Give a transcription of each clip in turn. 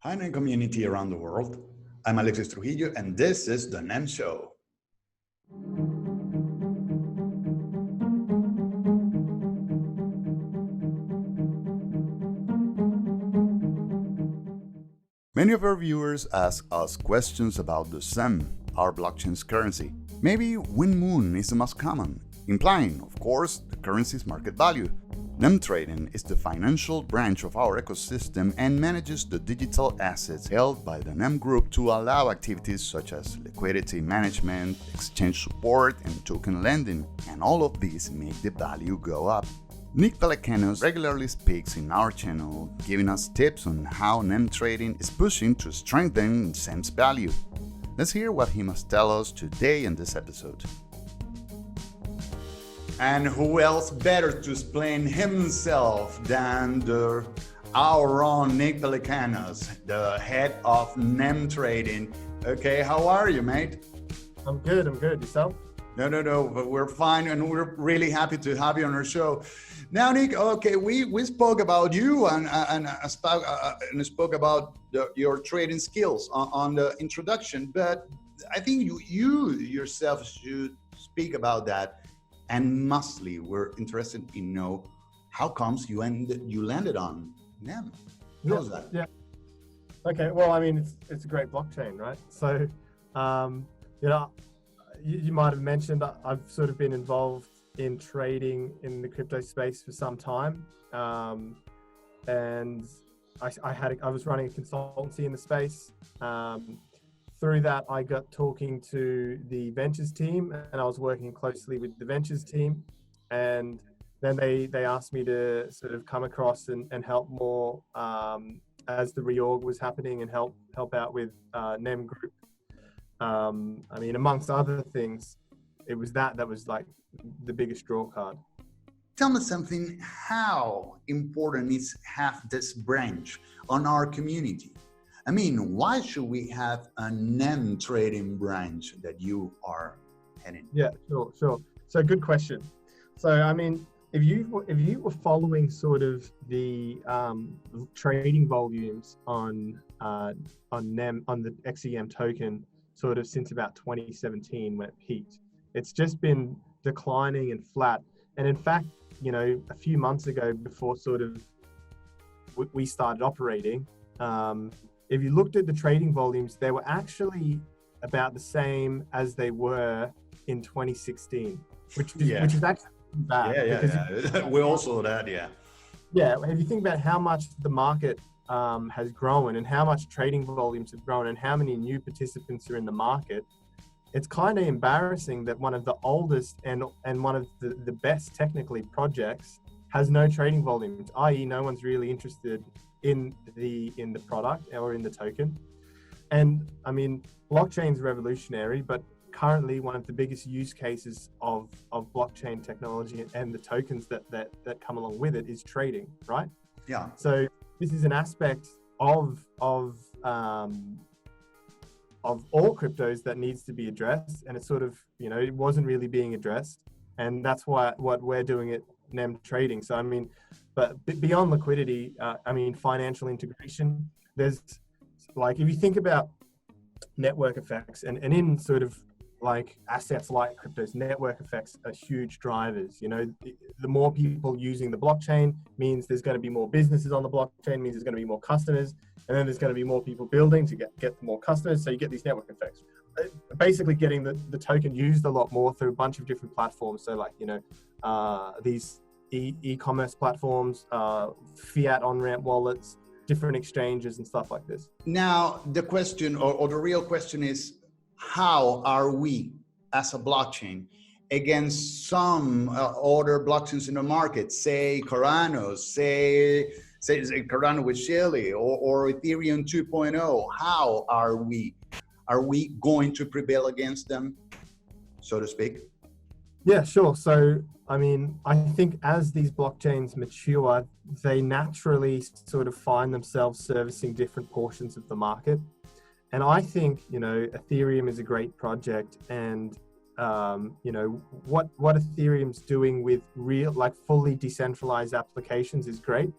Hi, NEM community around the world. I'm Alexis Trujillo, and this is the NEM Show. Many of our viewers ask us questions about the SEM, our blockchain's currency. Maybe WinMoon is the most common, implying, of course, the currency's market value. NEM Trading is the financial branch of our ecosystem and manages the digital assets held by the NEM Group to allow activities such as liquidity management, exchange support, and token lending, and all of these make the value go up. Nick Pelecanos regularly speaks in our channel, giving us tips on how NEM Trading is pushing to strengthen SEM's value. Let's hear what he must tell us today in this episode. And who else better to explain himself than our own Nick Pelecanos, the head of NEM Trading. Okay, how are you, mate? I'm good. Yourself? No, we're fine, and we're really happy to have you on our show. Now, Nick, okay, we spoke about you and spoke about your trading skills on the introduction, but I think you yourself should speak about that. And mostly, we're interested in know how comes you landed on NEM. How's that? Yeah. Okay. Well, I mean, it's a great blockchain, right? So, you might have mentioned I've sort of been involved in trading in the crypto space for some time, and I was running a consultancy in the space. Through that, I got talking to the ventures team, and I was working closely with the ventures team. And then they asked me to sort of come across and help more as the reorg was happening and help out with NEM Group. I mean, amongst other things, it was that was like the biggest draw card. Tell me something, how important is have this branch on our community? I mean, why should we have a NEM trading branch that you are heading? Yeah, sure. So good question. So, I mean, if you were following sort of the trading volumes on NEM, on the XEM token, sort of since about 2017 when it peaked, it's just been declining and flat. And in fact, a few months ago, before sort of we started operating, if you looked at the trading volumes, they were actually about the same as they were in 2016, which is actually bad. Yeah. We all saw that, yeah. Yeah, if you think about how much the market has grown and how much trading volumes have grown and how many new participants are in the market, it's kind of embarrassing that one of the oldest and one of the best technically projects has no trading volumes, i.e. no one's really interested in the product or in the token. And I mean, blockchain's revolutionary, but currently one of the biggest use cases of blockchain technology and the tokens that come along with it is trading, right? Yeah. So this is an aspect of all cryptos that needs to be addressed, and it's sort of, it wasn't really being addressed, and that's what we're doing at NEM Trading. So I mean, but beyond liquidity, financial integration, there's like, if you think about network effects and in sort of like assets like cryptos, network effects are huge drivers. The more people using the blockchain means there's going to be more businesses on the blockchain, means there's going to be more customers, and then there's going to be more people building to get more customers. So you get these network effects. Basically getting the token used a lot more through a bunch of different platforms. So like, these e-commerce platforms, fiat on-ramp wallets, different exchanges and stuff like this. Now, the question or the real question is, how are we as a blockchain against some other blockchains in the market, say Cardano, say Cardano with Shelley or Ethereum 2.0? How are we going to prevail against them, so to speak? Yeah, sure. So, I mean, I think as these blockchains mature, they naturally sort of find themselves servicing different portions of the market. And I think, Ethereum is a great project, and, what Ethereum's doing with real, like fully decentralized applications is great.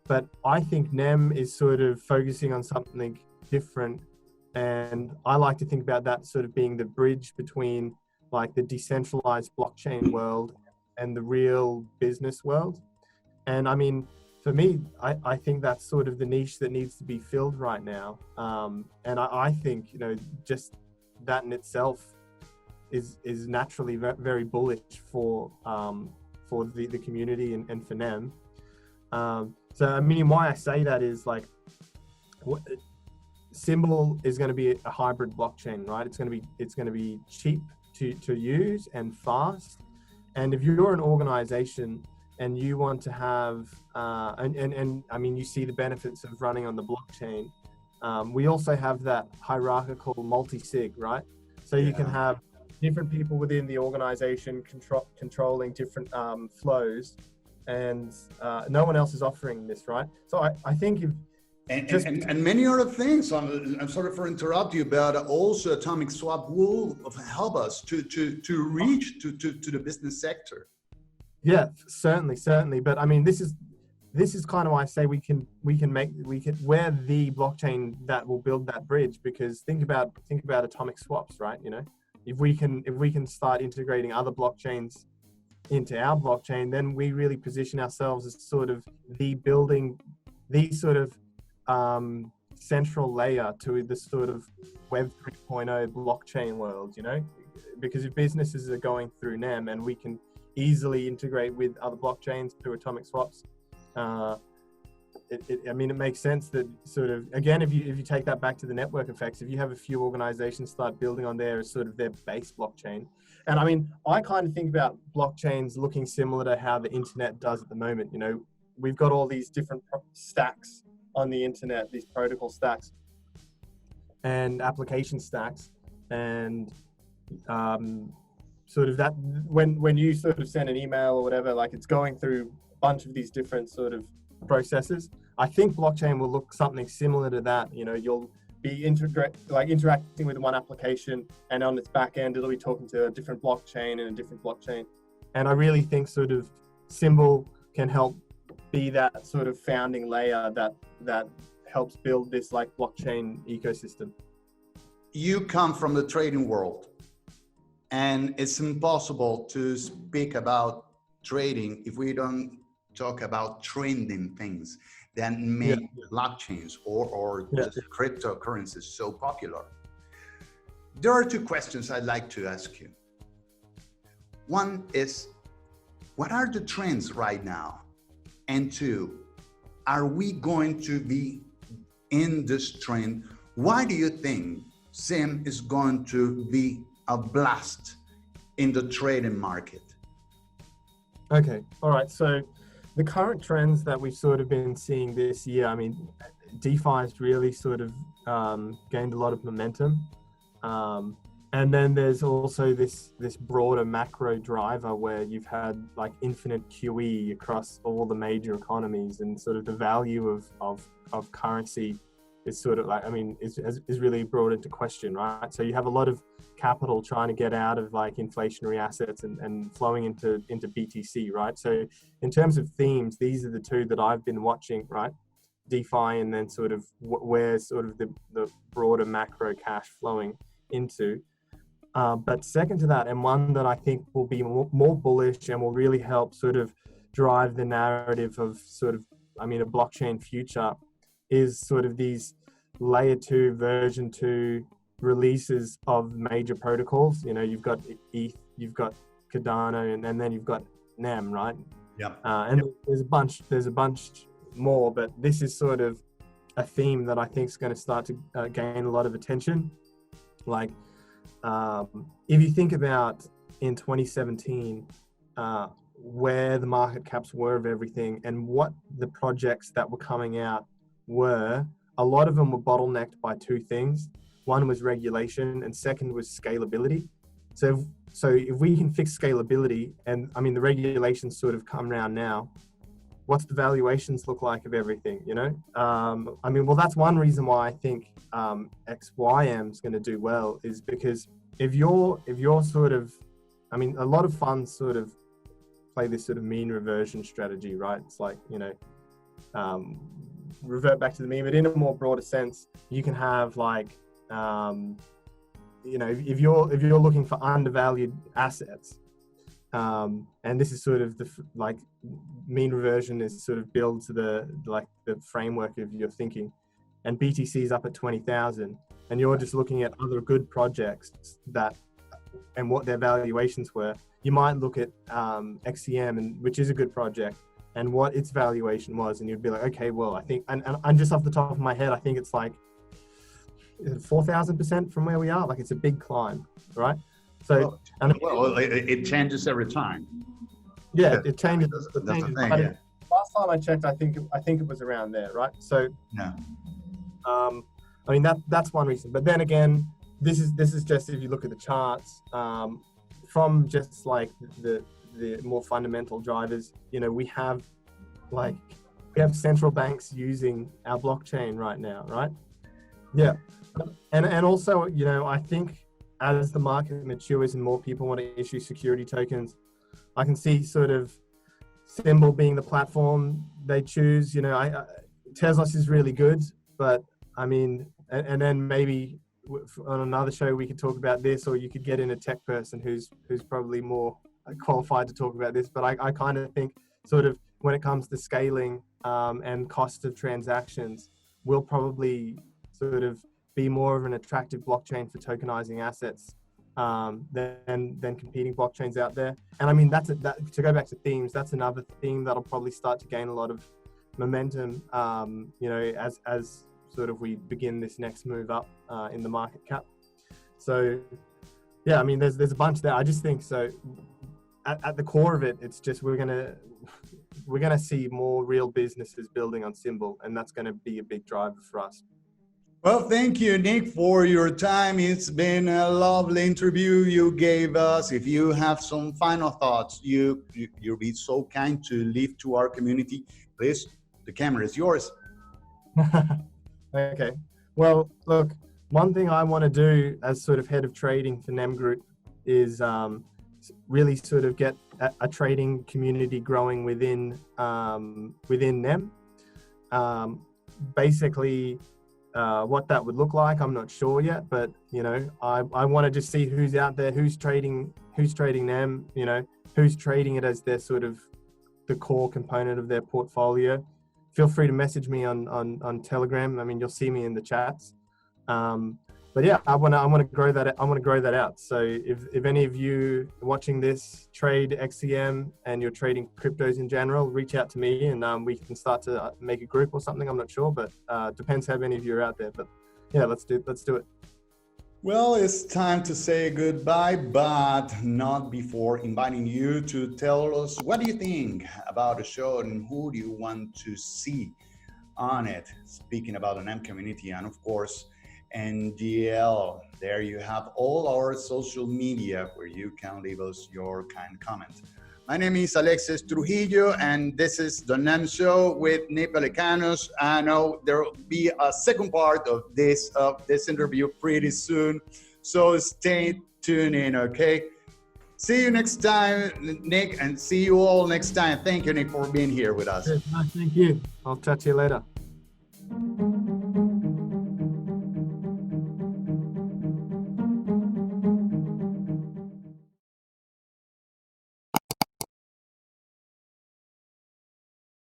But I think NEM is sort of focusing on something different. And I like to think about that sort of being the bridge between like the decentralized blockchain world and the real business world. And I mean, for me, I think that's sort of the niche that needs to be filled right now. And I think, you know, just that in itself is naturally very bullish for the community and for NEM. So I mean, why I say that is like, Symbol is going to be a hybrid blockchain, right? It's going to be cheap to use and fast. And if you're an organization and you want to have, and I mean, you see the benefits of running on the blockchain. We also have that hierarchical multi-sig, right? So you can have different people within the organization controlling different flows, and no one else is offering this, right? So I think if and many other things. I'm sorry for interrupt you, but also atomic swap will help us to reach to the business sector. Yeah, certainly. But I mean, this is kind of why I say we're the blockchain that will build that bridge. Because think about atomic swaps, right? You know, if we can start integrating other blockchains into our blockchain, then we really position ourselves as sort of the sort of central layer to the sort of Web 3.0 blockchain world, you know, because if businesses are going through NEM and we can easily integrate with other blockchains through atomic swaps, I mean, it makes sense that sort of, again, if you take that back to the network effects, if you have a few organizations start building on there as sort of their base blockchain. And I mean, I kind of think about blockchains looking similar to how the internet does at the moment. You know, we've got all these different stacks on the internet, these protocol stacks and application stacks, and sort of that when you sort of send an email or whatever, like it's going through a bunch of these different sort of processes. I think blockchain will look something similar to that. You know, you'll be interacting with one application, and on its back end it'll be talking to a different blockchain and a different blockchain. And I really think sort of Symbol can help be that sort of founding layer that helps build this like blockchain ecosystem. You come from the trading world, and it's impossible to speak about trading if we don't talk about trending things that make blockchains or just cryptocurrencies so popular. There are two questions I'd like to ask you. One is, what are the trends right now? And two, are we going to be in this trend? Why do you think SIM is going to be a blast in the trading market? Okay, all right. So the current trends that we've sort of been seeing this year, I mean, DeFi has really sort of gained a lot of momentum. And then there's also this broader macro driver where you've had like infinite QE across all the major economies, and sort of the value of currency is sort of like, I mean, is really brought into question, right? So you have a lot of capital trying to get out of like inflationary assets and flowing into BTC, right? So in terms of themes, these are the two that I've been watching, right? DeFi, and then sort of where sort of the broader macro cash flowing into. But second to that, and one that I think will be more bullish and will really help sort of drive the narrative of sort of, I mean, a blockchain future, is sort of these layer 2, version 2 releases of major protocols. You know, you've got ETH, you've got Cardano, and then you've got NEM, right? Yeah. And there's a bunch more, but this is sort of a theme that I think is going to start to gain a lot of attention. Like, if you think about in 2017, where the market caps were of everything and what the projects that were coming out were, a lot of them were bottlenecked by two things. One was regulation, and second was scalability. So if we can fix scalability, and I mean, the regulations sort of come around now, what's the valuations look like of everything, you know? I mean, well, that's one reason why I think XYM is going to do well, is because if you're sort of, I mean, a lot of funds sort of play this sort of mean reversion strategy, right? It's like, you know, revert back to the meme, but in a more broader sense, you can have like, if you're looking for undervalued assets, and this is sort of the like mean reversion is sort of built to the framework of your thinking, and BTC is up at 20,000, and you're just looking at other good projects and what their valuations were. You might look at XCM, which is a good project, and what its valuation was, and you'd be like, okay, well, I think, and just off the top of my head, I think it's like 4,000% from where we are. Like, it's a big climb, right? So, it changes every time. Yeah, it changes. That's the thing. Yeah. Last time I checked, I think it was around there, right? So, yeah. I mean, that's one reason. But then again, this is just, if you look at the charts, from just like the more fundamental drivers, we have central banks using our blockchain right now, right? Yeah. And also, I think as the market matures and more people want to issue security tokens, I can see sort of Symbol being the platform they choose. Tezos is really good, but I mean, and then maybe on another show we could talk about this, or you could get in a tech person who's probably more qualified to talk about this. But I kind of think sort of when it comes to scaling and cost of transactions, will probably sort of be more of an attractive blockchain for tokenizing assets than competing blockchains out there. And I mean, to go back to themes, that's another thing that'll probably start to gain a lot of momentum, as sort of we begin this next move up in the market cap. So yeah, I mean, there's a bunch there. I just think so at the core of it, it's just we're gonna see more real businesses building on Symbol, and that's gonna be a big driver for us. Well, thank you, Nick, for your time. It's been a lovely interview you gave us. If you have some final thoughts, you'll be so kind to leave to our community. Please, the camera is yours. Okay. Well, look, one thing I want to do as sort of head of trading for NEM Group is really sort of get a trading community growing within NEM. Basically, what that would look like, I'm not sure yet, but I want to just see who's out there, who's trading NEM, who's trading it as their sort of the core component of their portfolio. Feel free to message me on Telegram. I mean, you'll see me in the chats. But yeah, I want to grow that. I want to grow that out. So if any of you watching this trade XCM and you're trading cryptos in general, reach out to me and we can start to make a group or something. I'm not sure, but depends how many of you are out there. But yeah, let's do it. Well, it's time to say goodbye, but not before inviting you to tell us what do you think about the show and who do you want to see on it. Speaking about the NEM community and of course, NDL. There you have all our social media where you can leave us your kind comment. My name is Alexis Trujillo, and this is the NEM Show with Pelecanos. I know there will be a second part of this interview pretty soon, so stay tuned in, okay? See you next time, Nick, and see you all next time. Thank you, Nick, for being here with us. Thank you. I'll chat to you later.